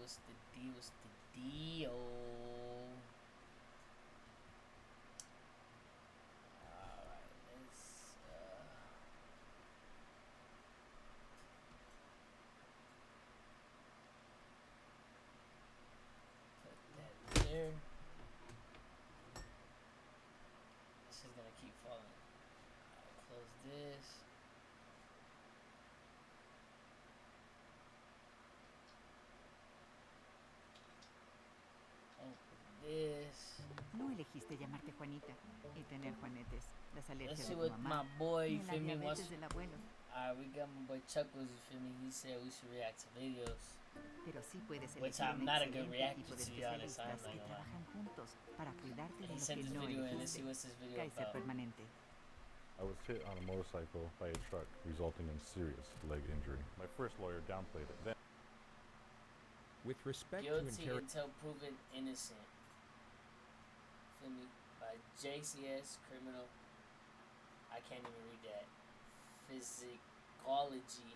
What's the deal? What's the deal? Alright, let's put that there. This is gonna keep falling. Alright, close this. This. No elegiste llamarte Juanita y tener juanetes, las alergias Let's de see tu what mamá, my boy, ni you la feel me, wants. diabetes del abuelo. Alright, we got my boy Chuckles, you feel me? He said we should react to videos. Pero sí puedes Which elegir I'm un not a good excelente reactor, equipo de to be honest. I'm especialistas not que gonna lie. trabajan juntos para cuidarte de He lo sent que this no video in. Let's see elegiste. what's this video Kaiser about. permanente. I was hit on a motorcycle by a truck, resulting in serious leg injury. My first lawyer downplayed it. Then, With respect Guilty to until proven innocent. Feel me? By JCS criminal. I can't even read that. Physicology.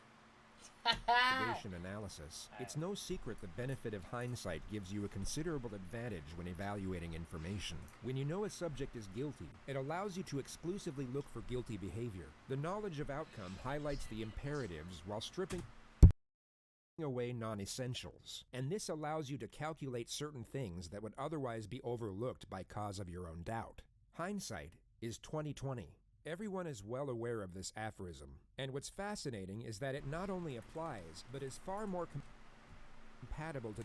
interrogation analysis, it's no secret the benefit of hindsight gives you a considerable advantage when evaluating information. When you know a subject is guilty, it allows you to exclusively look for guilty behavior. The knowledge of outcome highlights the imperatives while stripping away non-essentials, and this allows you to calculate certain things that would otherwise be overlooked by cause of your own doubt. Hindsight is 20/20. Everyone is well aware of this aphorism, and what's fascinating is that it not only applies, but is far more compatible to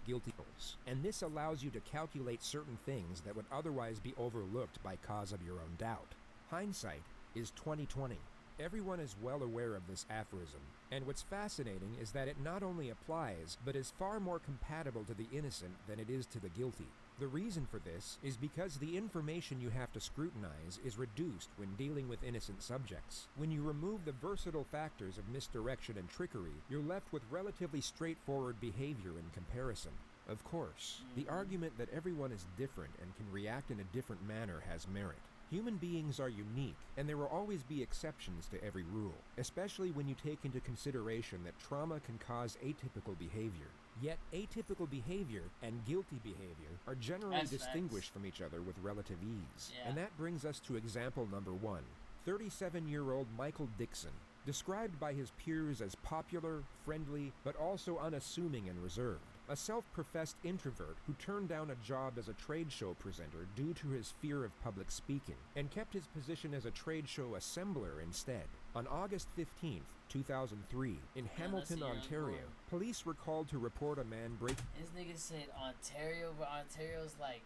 guilty goals, and this allows you to calculate certain things that would otherwise be overlooked by cause of your own doubt. Hindsight is 20/20. Everyone is well aware of this aphorism, and what's fascinating is that it not only applies, but is far more compatible to the innocent than it is to the guilty. The reason for this is because the information you have to scrutinize is reduced when dealing with innocent subjects. When you remove the versatile factors of misdirection and trickery, you're left with relatively straightforward behavior in comparison. Of course, the argument that everyone is different and can react in a different manner has merit. Human beings are unique, and there will always be exceptions to every rule, especially when you take into consideration that trauma can cause atypical behavior. Yet, atypical behavior and guilty behavior are generally distinguished from each other with relative ease. And that brings us to example number 1. 37-year-old Michael Dixon, described by his peers as popular, friendly, but also unassuming and reserved. A self-professed introvert who turned down a job as a trade show presenter due to his fear of public speaking, and kept his position as a trade show assembler instead. On August 15th, 2003, in Hamilton, Ontario, police were called to report a man breaking... This nigga said Ontario, but Ontario's like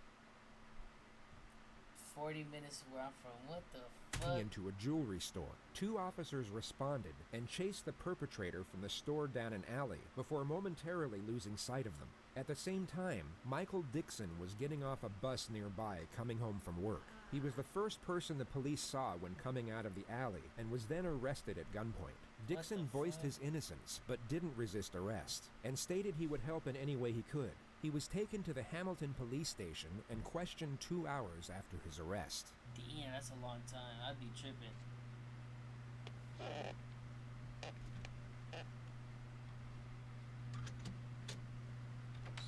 40 minutes where I'm from. What the fuck? Into a jewelry store. 2 officers responded and chased the perpetrator from the store down an alley before momentarily losing sight of them. At the same time, Michael Dixon was getting off a bus nearby coming home from work. He was the first person the police saw when coming out of the alley and was then arrested at gunpoint. Dixon voiced his innocence but didn't resist arrest and stated he would help in any way he could. He was taken to the Hamilton police station and questioned 2 hours after his arrest. Damn, that's a long time. I'd be tripping.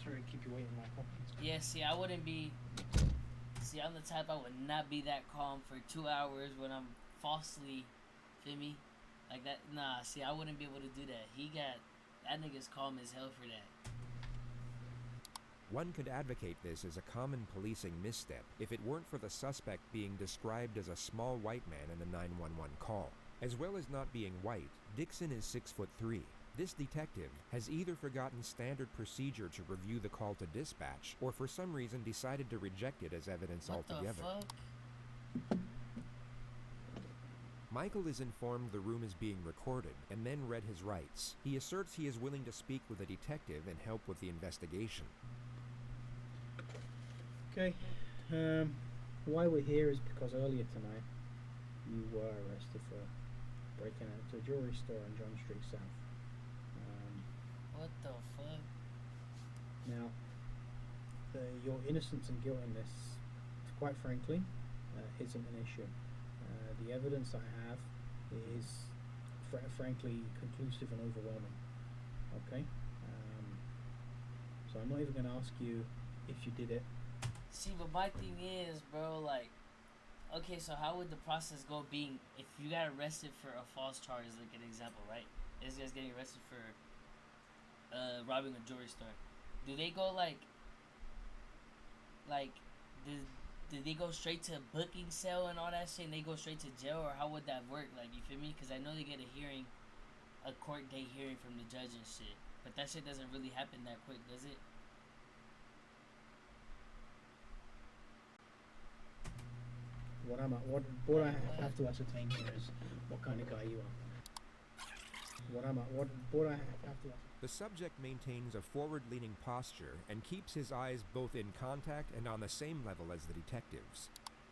Sorry to keep you waiting, Michael. Yeah, see, I wouldn't be... See, I'm the type I would not be that calm for 2 hours when I'm falsely... Feel me? Like that... Nah, see, I wouldn't be able to do that. He got... That nigga's calm as hell for that. One could advocate this as a common policing misstep if it weren't for the suspect being described as a small white man in the 911 call. As well as not being white, Dixon is 6'3". This detective has either forgotten standard procedure to review the call to dispatch, or for some reason decided to reject it as evidence altogether. What the fuck? Michael is informed the room is being recorded and then read his rights. He asserts he is willing to speak with a detective and help with the investigation. Okay, why we're here is because earlier tonight you were arrested for breaking into a jewelry store on John Street South. What the fuck? Now, your innocence and guilt in this, quite frankly, isn't an issue. The evidence I have is frankly conclusive and overwhelming. Okay? So I'm not even gonna ask you if you did it. See, but my thing is, bro, like, okay, so how would the process go? Being if you got arrested for a false charge, like an example, right? This guy's getting arrested for robbing a jewelry store. Do they go like did they go straight to booking cell and all that shit, and they go straight to jail, or how would that work? Like, you feel me? Because I know they get a court date hearing from the judge and shit, but that shit doesn't really happen that quick, does it? What I have to ascertain here is what kind of guy you are. What I have to. The subject maintains a forward-leaning posture and keeps his eyes both in contact and on the same level as the detective's.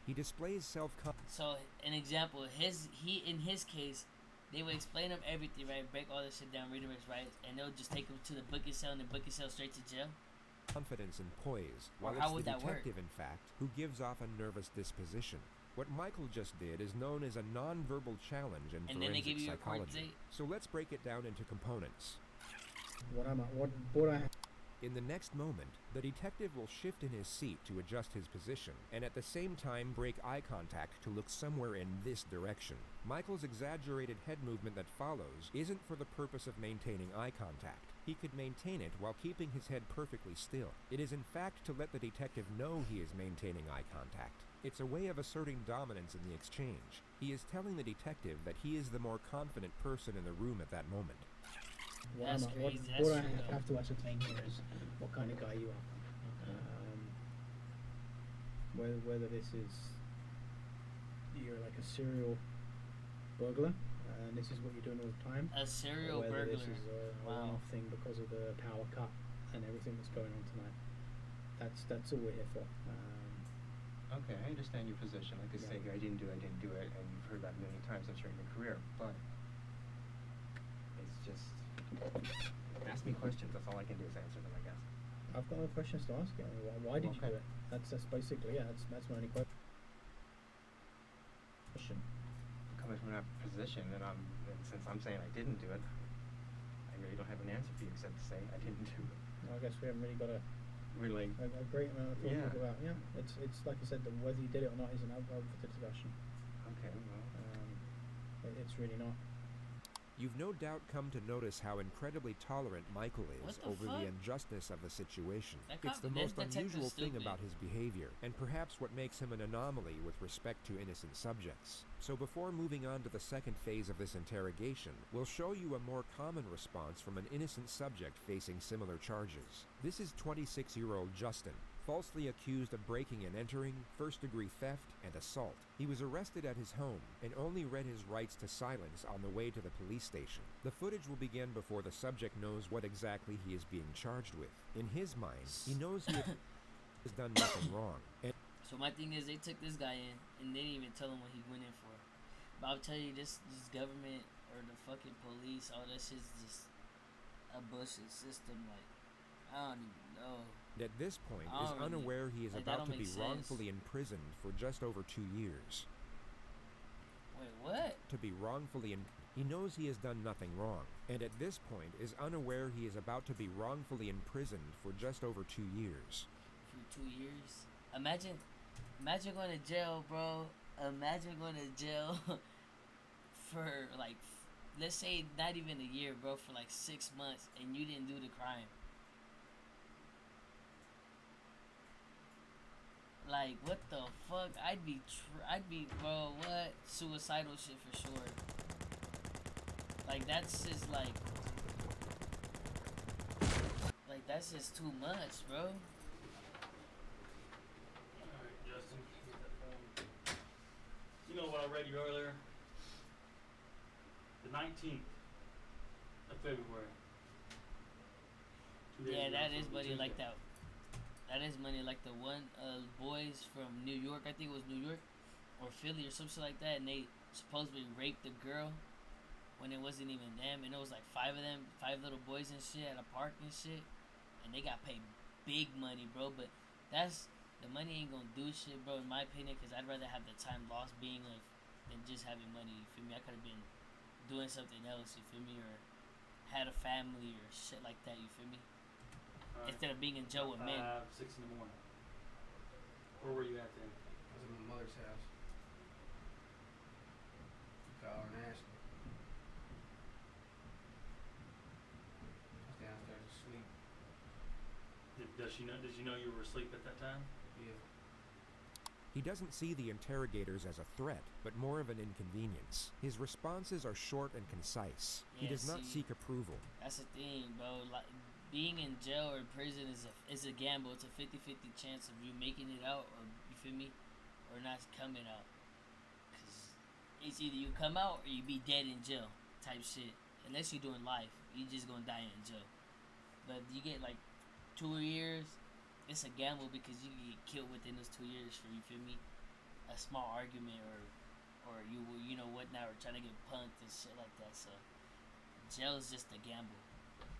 He displays self-confidence. So, an example, in his case, they would explain him everything, right? Break all this shit down, read him his rights, and they'll just take him to the booking cell and then booking cell straight to jail. Confidence and poise, while How it's would the that work? detective, in fact, who gives off a nervous disposition. What Michael just did is known as a non-verbal challenge in And then they forensic give you a court psychology. date? So let's break it down into components. What I. In the next moment, the detective will shift in his seat to adjust his position, and at the same time break eye contact to look somewhere in this direction. Michael's exaggerated head movement that follows isn't for the purpose of maintaining eye contact. He could maintain it while keeping his head perfectly still. It is in fact to let the detective know he is maintaining eye contact. It's a way of asserting dominance in the exchange. He is telling the detective that he is the more confident person in the room at that moment. What That's I crazy. That's true, though. have to ascertain here is what kind of guy you are. Whether this is you're like a serial burglar, and this is what you're doing all the time, A serial or whether burglar. this is a Wow. one-off thing because of the power cut and everything that's going on tonight. That's all we're here for. Okay, I understand your position. Like I say, I didn't do it, and you've heard that a million times, I'm sure, in your career. But it's just ask me questions. That's all I can do is answer them, I guess. I've got no questions to ask you. I mean, why did you Okay. do it? That's basically that's my only question. Coming from that position, and since I'm saying I didn't do it, I really don't have an answer for you except to say I didn't do it. I guess we haven't really got a great amount of talk Yeah. about. Yeah, it's like I said, whether you did it or not isn't up for the discussion. Okay, well, It's really not. You've no doubt come to notice how incredibly tolerant Michael is What the over fuck? the injustice of the situation. That It's the cop- most that detective's unusual thing stupid. about his behavior, and perhaps what makes him an anomaly with respect to innocent subjects. So before moving on to the second phase of this interrogation, we'll show you a more common response from an innocent subject facing similar charges. This is 26-year-old Justin, falsely accused of breaking and entering, first-degree theft, and assault. He was arrested at his home and only read his rights to silence on the way to the police station. The footage will begin before the subject knows what exactly he is being charged with. In his mind, he knows he has done nothing wrong. And So my thing is, they took this guy in and they didn't even tell him what he went in for. But I'll tell you, this government or the fucking police, all that shit's just a bullshit system. Like, I don't even know. at this point I is don't really- unaware he is like, that about don't to be make sense. wrongfully imprisoned for just over 2 years. Wait, what? To be wrongfully he knows he has done nothing wrong, and at this point is unaware he is about to be wrongfully imprisoned for just over 2 years. For 2 years? Imagine going to jail, bro. Imagine going to jail for like, let's say not even a year, bro, for like 6 months, and you didn't do the crime. Like, what the fuck? I'd be, bro, what? Suicidal shit for sure. Like, that's just like, that's just too much, bro. Alright, Justin, get that phone. You know what I read you earlier? The 19th of February. 2 days Yeah, ago, that so is it was money like Tuesday. that. That is money like the one boys from New York, I think it was New York or Philly or some shit like that, and they supposedly raped the girl when it wasn't even them, and it was like 5 of them, 5 little boys and shit at a park and shit, and they got paid big money, bro. But that's, the money ain't gonna do shit, bro, in my opinion, because I'd rather have the time lost being like than just having money. You feel me? I could have been doing something else. You feel me? Or had a family or shit like that. You feel me? instead of being in jail with men. 5, 6 in the morning. Where were you at then? I was at my mother's house. You call her and ask her. I was downstairs asleep. Did you know you were asleep at that time? Yeah. He doesn't see the interrogators as a threat, but more of an inconvenience. His responses are short and concise. He Yeah, does not see, seek approval. That's the thing, bro. Like, being in jail or prison is a gamble. It's a 50-50 chance of you making it out, or you feel me, or not coming out. Cause it's either you come out or you be dead in jail, type shit. Unless you're doing life, you just gonna die in jail. But if you get like 2 years, it's a gamble because you can get killed within those 2 years for, you feel me, a small argument or you will, you know, whatnot, or trying to get punked and shit like that. So jail is just a gamble.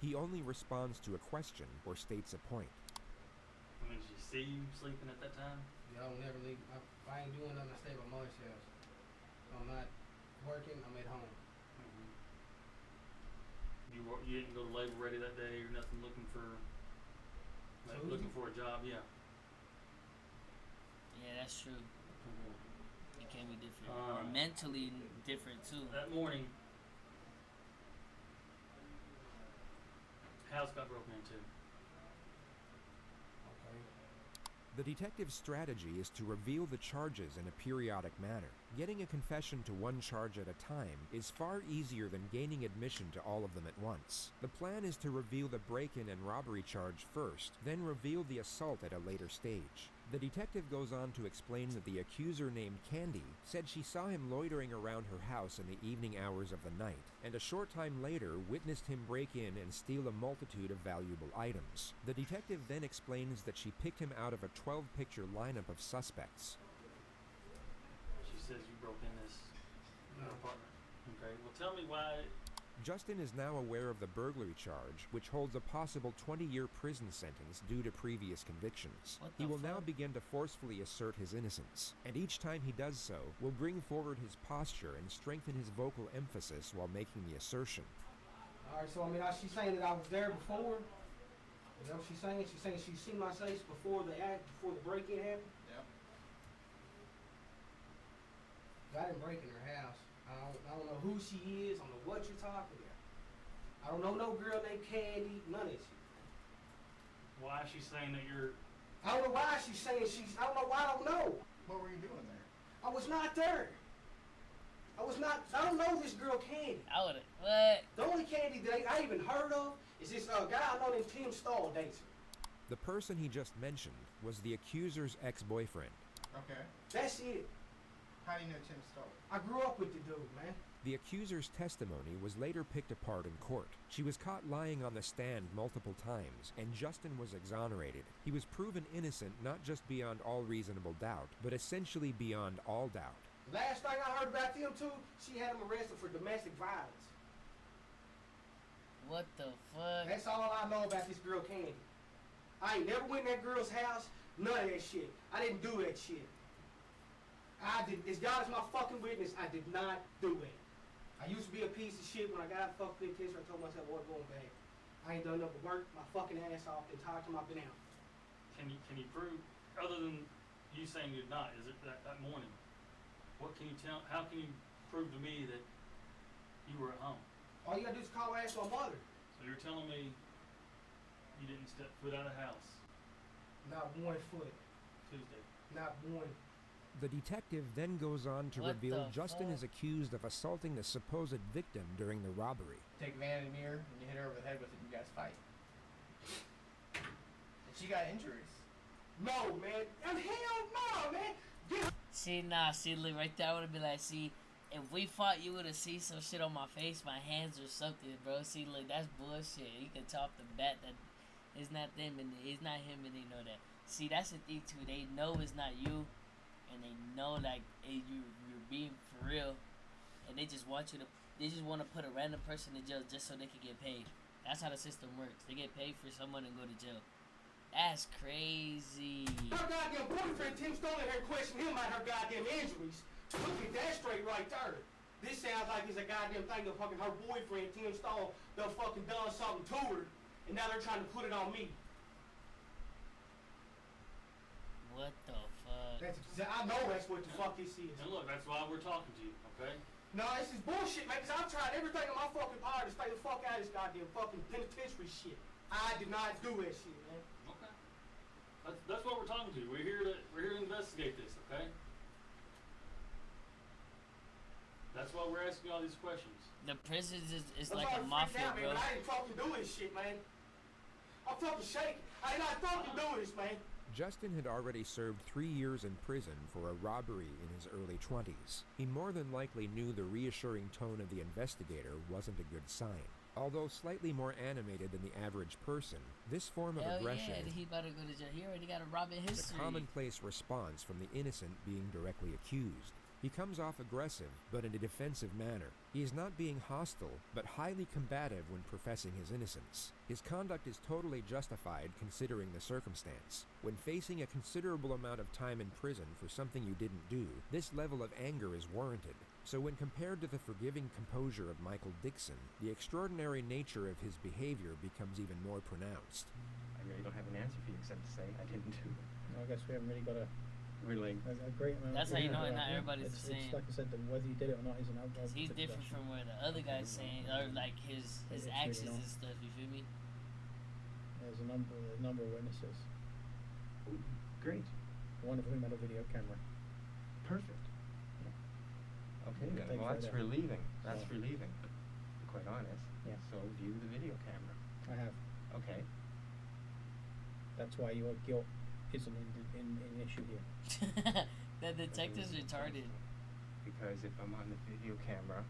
He only responds to a question or states a point. I mean, did you see you sleeping at that time? Yeah, I don't never leave. If I ain't doing nothing, I stay at my mother's house. If I'm not working, I'm at home. You didn't go to labor ready that day or nothing, looking for a job. Yeah. Yeah, that's true. It can be different, or Alright. mentally different too. That morning, house got broken into. Okay. The detective's strategy is to reveal the charges in a periodic manner. Getting a confession to one charge at a time is far easier than gaining admission to all of them at once. The plan is to reveal the break-in and robbery charge first, then reveal the assault at a later stage. The detective goes on to explain that the accuser named Candy said she saw him loitering around her house in the evening hours of the night, and a short time later witnessed him break in and steal a multitude of valuable items. The detective then explains that she picked him out of a 12-picture lineup of suspects. She says you broke in this No. apartment. Okay. Well, tell me why. Justin is now aware of the burglary charge, which holds a possible 20-year prison sentence due to previous convictions. What He the will now fuck? begin to forcefully assert his innocence, and each time he does so, will bring forward his posture and strengthen his vocal emphasis while making the assertion. Alright, so I mean, she's saying that I was there before. Is that what she's saying? She's saying she's seen my face before the break-in happened? Yep. I didn't break in her house. I don't know who she is. I don't know what you're talking about. I don't know no girl named Candy. None of that shit. Why is she saying that you're? I don't know why she's saying she's. I don't know why. I don't know. What were you doing there? I was not there. I was not. I don't know this girl Candy. I would what? The only Candy that I even heard of is this guy I know named Tim Stahl dates her. The person he just mentioned was the accuser's ex-boyfriend. Okay. That's it. How do you know Tim Stoll? I grew up with the dude, man. The accuser's testimony was later picked apart in court. She was caught lying on the stand multiple times, and Justin was exonerated. He was proven innocent not just beyond all reasonable doubt, but essentially beyond all doubt. Last thing I heard about them two, she had him arrested for domestic violence. What the fuck? That's all I know about this girl Candy. I ain't never went in that girl's house. None of that shit. I didn't do that shit. I did. As God is my fucking witness, I did not do it. I used to be a piece of shit. When I got out of fucking penitentiary, I told myself I wasn't going back. I ain't done nothing but work my fucking ass off the entire time I've been out. Can you prove, other than you saying you're not? Is it that morning? What can you tell? How can you prove to me that you were at home? All you gotta do is call and ask my mother. So you're telling me you didn't step foot out of the house Not one foot. Tuesday? Not one. The detective then goes on to What reveal the Justin fuck? is accused of assaulting the supposed victim during the robbery. Take a vanity mirror and you hit her over the head with it and you guys fight. And she got injuries. No, man. And hell no, man. Get See, look, right there, I would have been like, see, if we fought, you would have seen some shit on my face, my hands or something, bro. See, look, that's bullshit. You can talk the bat that it's not them and it's not him, and they know that. See, that's the thing too. They know it's not you, and they know like you're being for real, and they just want you to. They just want to put a random person in jail just so they can get paid. That's how the system works. They get paid for someone to go to jail. That's crazy. her goddamn boyfriend, Tim Stone, in here questioning him about her goddamn injuries. Look at that straight right there. This sounds like it's a goddamn thing that fucking her boyfriend, Tim Stone, done fucking done something to her, and now they're trying to put it on me. What the fuck? I know that's what the fuck this is. And look, that's why we're talking to you, okay? No, this is bullshit, man, because I've tried everything in my fucking power to stay the fuck out of this goddamn fucking penitentiary shit. I did not do that shit, man. Okay. That's what we're talking to. We're here to investigate this, okay? That's why we're asking all these questions. The prisons is That's like why a I'm freaked mafia, out, man, bro. but I didn't fucking do this shit, man. I'm fucking shaking. I did not fucking do this, man. Justin had already served 3 years in prison for a robbery in his early 20s. He more than likely knew the reassuring tone of the investigator wasn't a good sign. Although slightly more animated than the average person, this form of Hell aggression yeah, he about to go to jail. He already got a robbing is a history. commonplace response from the innocent being directly accused. He comes off aggressive, but in a defensive manner. He is not being hostile, but highly combative when professing his innocence. His conduct is totally justified considering the circumstance. When facing a considerable amount of time in prison for something you didn't do, this level of anger is warranted. So when compared to the forgiving composure of Michael Dixon, the extraordinary nature of his behavior becomes even more pronounced. I really don't have an answer for you except to say I didn't do it. I guess we haven't really got a great amount. That's of how you know detail not about it. everybody's it's, the same. It's like I said, whether you did it or not is an Cause he's different from where the other guy's saying, or like his It's really actions not. and stuff. You feel me? There's a number of witnesses, Great. one of whom had a video camera. Perfect. Okay then. Thanks Well, right that's there. relieving. That's So- relieving. To be quite honest. Yeah. So view the video camera. I have. Okay. That's why your guilt isn't an issue here. The detective's retarded. Because if I'm on the video camera,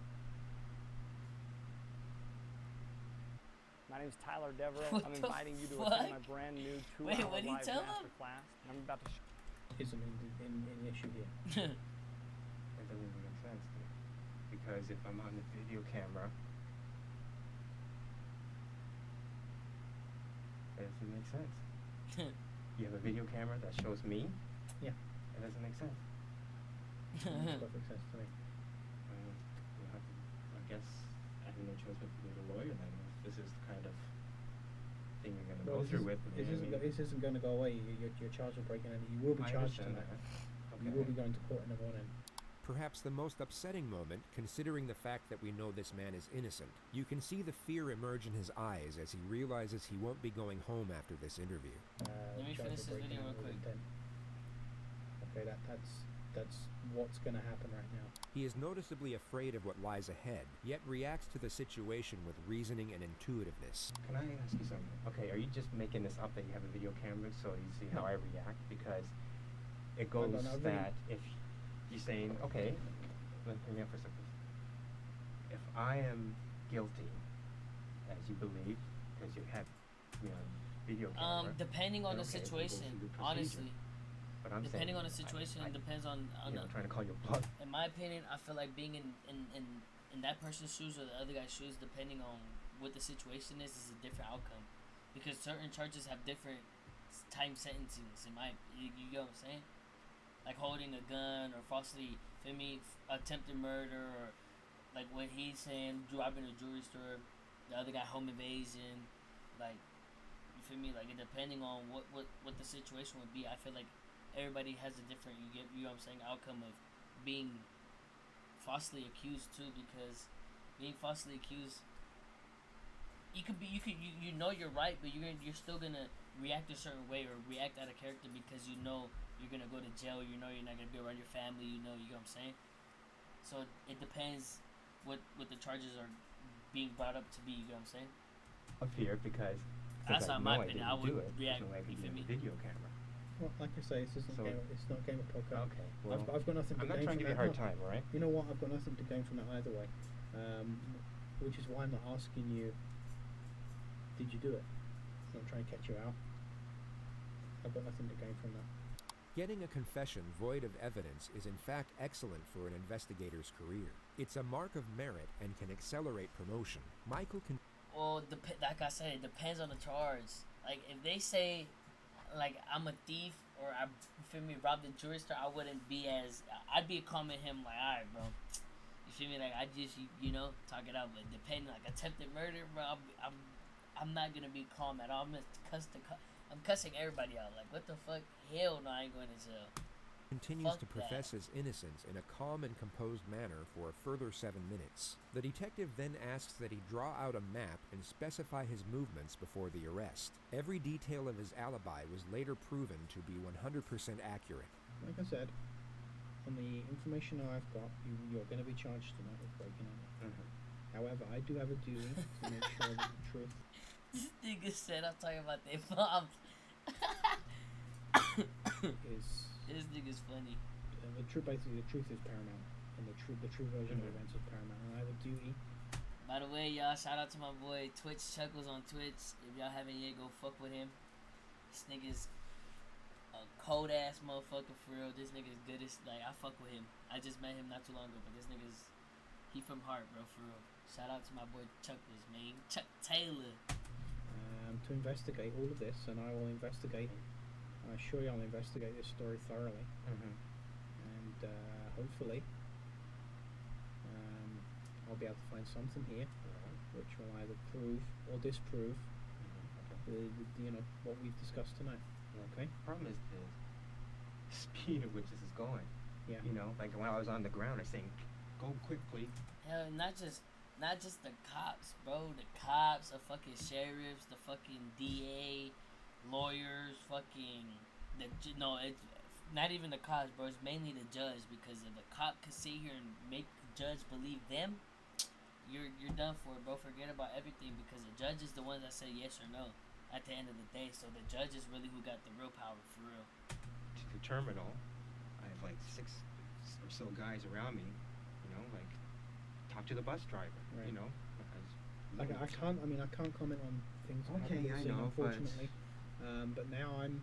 My name is Tyler Devereaux. What I'm the inviting you to fuck? attend my brand new 2-hour Wait, what'd he live tell master him? class. I'm about to Isn't an issue here. it doesn't even make sense to me. Because if I'm on the video camera, it doesn't make sense. You have a video camera that shows me? Yeah. It doesn't make sense. Makes perfect sense to me. You'll have to, I guess, I have no choice but to go to a lawyer then. If this is the kind of thing you're going to Well, go through with. This isn't going to go away. You're charged with breaking in. You will be I charged understand tonight. that. You will be going to court in the morning. Perhaps the most upsetting moment, considering the fact that we know this man is innocent. You can see the fear emerge in his eyes as he realizes he won't be going home after this interview. Let me Charged finish with this breaking video in real with quick. intent. Okay, that's what's going to happen right now. He is noticeably afraid of what lies ahead, yet reacts to the situation with reasoning and intuitiveness. Can I ask you something? Okay, are you just making this up that you have a video camera so you see how I react? Because it goes no, really. that if you're saying, okay, let me up for a second. If I am guilty, as you believe, because you have, video camera. Depending on the then okay, we'll go situation, through the procedure. honestly. But I'm Depending saying, on the situation, it depends on trying to call your bluff. in my opinion, I feel like being in that person's shoes or the other guy's shoes, depending on what the situation is a different outcome. Because certain charges have different time sentencings. You get what I'm saying? Like holding a gun or falsely, feel me, attempted murder, or like what he's saying, robbing a jewelry store, the other guy home invasion, like, you feel me? Like, depending on what the situation would be, I feel like everybody has a different, you know what I'm saying, outcome of being falsely accused too, because being falsely accused, you know you're right, but you're still gonna react a certain way or react out of character because you know you're gonna go to jail, you know you're not gonna be around your family, you know what I'm saying? So it depends what the charges are being brought up to be, you know what I'm saying? Up here because That's I not know my opinion. I didn't would do it, react, there's no way I you could feel do me? a video camera. Well, like I say, it's not game of poker. Okay, well, I've got nothing to I'm not gain trying from to give you a that. hard time, all right? You know what? I've got nothing to gain from that either way. Which is why I'm not asking you, did you do it? I'm not trying to catch you out. I've got nothing to gain from that. Getting a confession void of evidence is in fact excellent for an investigator's career. It's a mark of merit and can accelerate promotion. Michael can... Well, like I said, it depends on the charge. Like, if they say, like, I'm a thief or I, feel me, robbed the jewelry store, I wouldn't be as... I'd be calming him like, alright, bro. You feel me? Like, I just, you know, talk it out. But depending, like, attempted murder, bro, I'm not gonna be calm at all. I'm cussing everybody out. Like, what the fuck? Hell no, I ain't going to jail. Continues Fuck to profess his innocence in a calm and composed manner for a further 7 minutes. The detective then asks that he draw out a map and specify his movements before the arrest. Every detail of his alibi was later proven to be 100% accurate. Like I said, on the information I've got, you're going to be charged tonight with breaking in. However, I do have a duty to make sure that the truth This nigga said I'm talking about their moms. is. This nigga's funny. Basically, the truth is paramount, and the true version of events is paramount. And I have a duty. By the way, y'all, shout out to my boy Twitch Chuckles on Twitch. If y'all haven't yet, go fuck with him. This nigga's a cold ass motherfucker for real. This nigga's good as, like, I fuck with him. I just met him not too long ago, but this nigga's, he from heart, bro, for real. Shout out to my boy Chuckles, man. Chuck Taylor. To investigate all of this, and I will investigate. I assure you, I'll investigate this story thoroughly, and hopefully, I'll be able to find something here which will either prove or disprove, what we've discussed tonight. Okay. The problem is the speed at which this is going. Yeah. You know, like when I was on the ground, they're saying, "Go quickly." Hell, not just the cops, bro. The cops, the fucking sheriffs, the fucking DA, lawyers, fucking it's not even the cops, bro. It's mainly the judge, because if the cop could sit here and make the judge believe them, you're done for, bro. Forget about everything, because the judge is the one that say yes or no at the end of the day. So the judge is really who got the real power, for real. To the terminal, I have like 6 or so guys around me. You know, like talk to the bus driver. Right. You know, I can't comment on things that Okay, happen I in the scene, know, but- unfortunately. But now I'm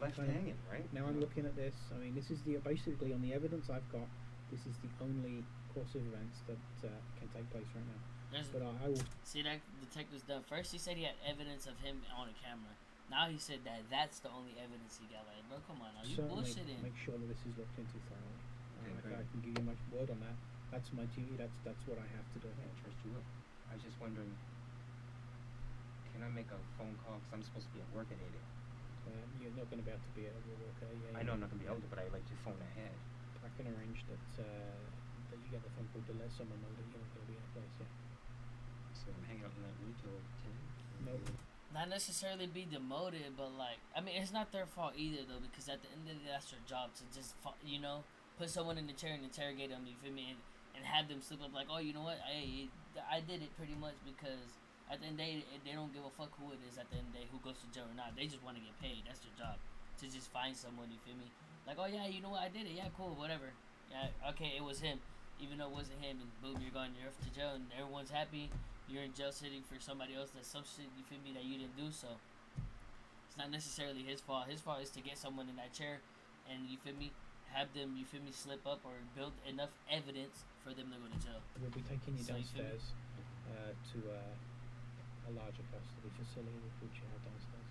left kind of- hanging, right? Now I'm looking at this. I mean, this is basically on the evidence I've got. This is the only course of events that can take place right now. But I will. See, that detective's done. First he said he had evidence of him on a camera. Now he said that's the only evidence he got. Like, bro, come on, are you Certainly bullshitting? make sure that this is looked into thoroughly. Okay, I great. can give you my word on that. That's my duty. That's what I have to do. I trust you will. I was just wondering, can I make a phone call? Because I'm supposed to be at work at 8 a.m. You're not going to be able to be at work. I know I'm not going to be able to, but I like to phone ahead. I can arrange that you get the phone call to let someone know that you're not going to be in a place. Yeah. So I'm hanging out in that room till 10? No. Not necessarily be demoted, but like, I mean, it's not their fault either though, because at the end of the day, that's their job to just, put someone in the chair and interrogate them. You feel me? And have them slip up like, oh, you know what? Hey, I did it pretty much, because at the end of the day, they don't give a fuck who it is at the end of the day, who goes to jail or not. They just want to get paid. That's their job, to just find someone, you feel me? Like, oh yeah, you know what? I did it. Yeah, cool, whatever. Yeah, okay, it was him. Even though it wasn't him, and boom, you're going, you're off to jail, and everyone's happy. You're in jail sitting for somebody else that's some shit, you feel me, that you didn't do. So it's not necessarily his fault. His fault is to get someone in that chair and, you feel me, have them, you feel me, slip up or build enough evidence for them to go to jail. We'll be taking you So you feel me? downstairs to a larger custody facility which you have downstairs.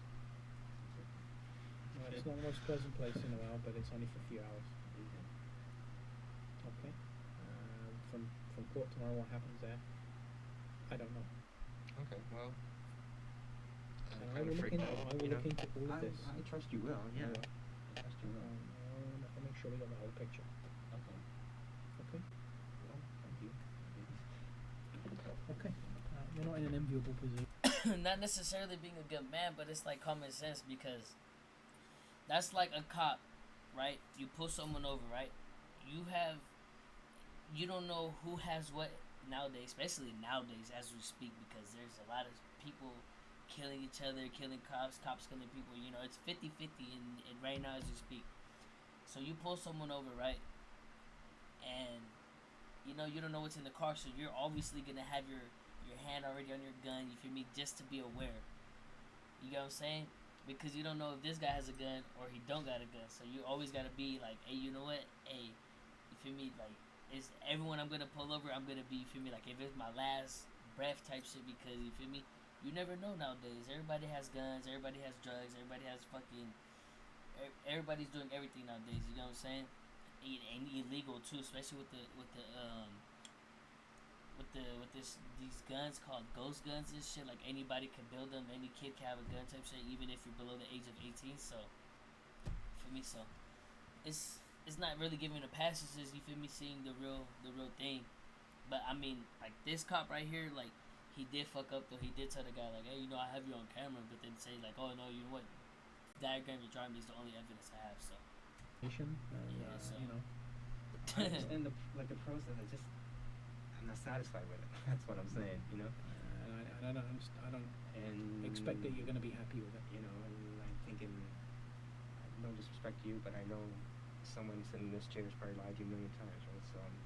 It's not the most pleasant place in the world, but it's only for a few hours. Okay. From court tomorrow, what happens there? I don't know. Okay, well. I will look into all of this. I trust you will, yeah. Alright. I trust you will. I'll make sure we got the whole picture. Okay. Okay. Well, thank you. Okay. You're not in an enviable position. Not necessarily being a good man, but it's like common sense, because that's like a cop, right? You pull someone over, right? You don't know who has what nowadays, especially nowadays as we speak, because there's a lot of people killing each other, killing cops killing people. It's 50-50 in right now as we speak. So you pull someone over, right? And you don't know what's in the car, so you're obviously gonna have your hand already on your gun, you feel me, just to be aware. You get what I'm saying? Because you don't know if this guy has a gun or he don't got a gun. So you always gotta be like, hey, you know what? Hey, you feel me? Like, it's everyone I'm gonna pull over, I'm gonna be, you feel me? Like, if it's my last breath type shit, because you feel me? You never know nowadays. Everybody has guns, everybody has drugs, everybody has everybody's doing everything nowadays, you know what I'm saying? And illegal too, especially with the these guns called ghost guns and shit. Like anybody can build them, any kid can have a gun type shit, even if you're below the age of 18. So for me, so it's not really giving a pass. It's just, you feel me, seeing the real thing. But I mean, like this cop right here, like he did fuck up though. He did tell the guy like, hey, you know, I have you on camera, but then say like, oh no, you know what? Diagram you're drawing me is the only evidence I have. So yeah, so you know, I understand the process. I'm not satisfied with it. That's what I'm saying. You know. I don't And expect that you're going to be happy with it. You know, and I'm thinking, no disrespect to you, but I know someone sitting in this chair has probably lied to you a million times, right? So I'm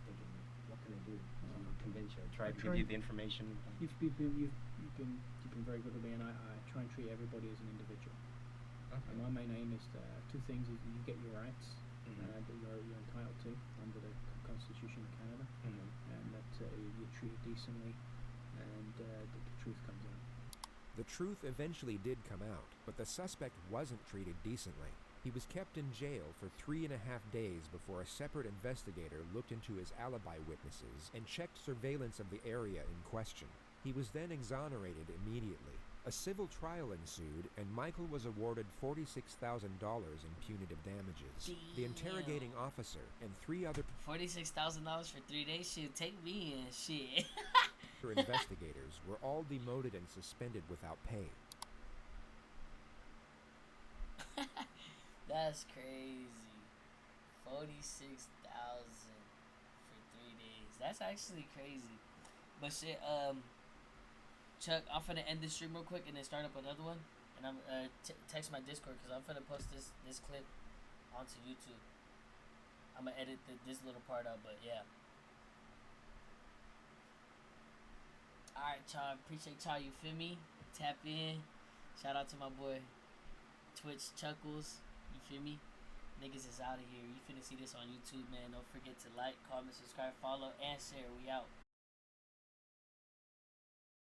thinking, what can I do to convince you? I try to give you the information. You've been very good with me, and I try and treat everybody as an individual. Okay. And my main aim is two things: is you get your rights that you're entitled to under the Constitution of Canada, and that you're treated decently, and that the truth comes out. The truth eventually did come out, but the suspect wasn't treated decently. He was kept in jail for 3.5 days before a separate investigator looked into his alibi witnesses and checked surveillance of the area in question. He was then exonerated immediately. A civil trial ensued, and Michael was awarded $46,000 in punitive damages. Damn. The interrogating officer and 3 other $46,000 for 3 days. Shit, take me in. Shit. investigators were all demoted and suspended without pay. That's crazy. 46,000 for 3 days. That's actually crazy. But shit, Chuck, I'm finna end this stream real quick and then start up another one. And I'm text my Discord because I'm finna post this clip onto YouTube. I'm gonna edit this little part out, but yeah. Alright, y'all. Appreciate y'all. You feel me? Tap in. Shout out to my boy Twitch Chuckles. You feel me? Niggas is out of here. You finna see this on YouTube, man. Don't forget to like, comment, subscribe, follow, and share. We out.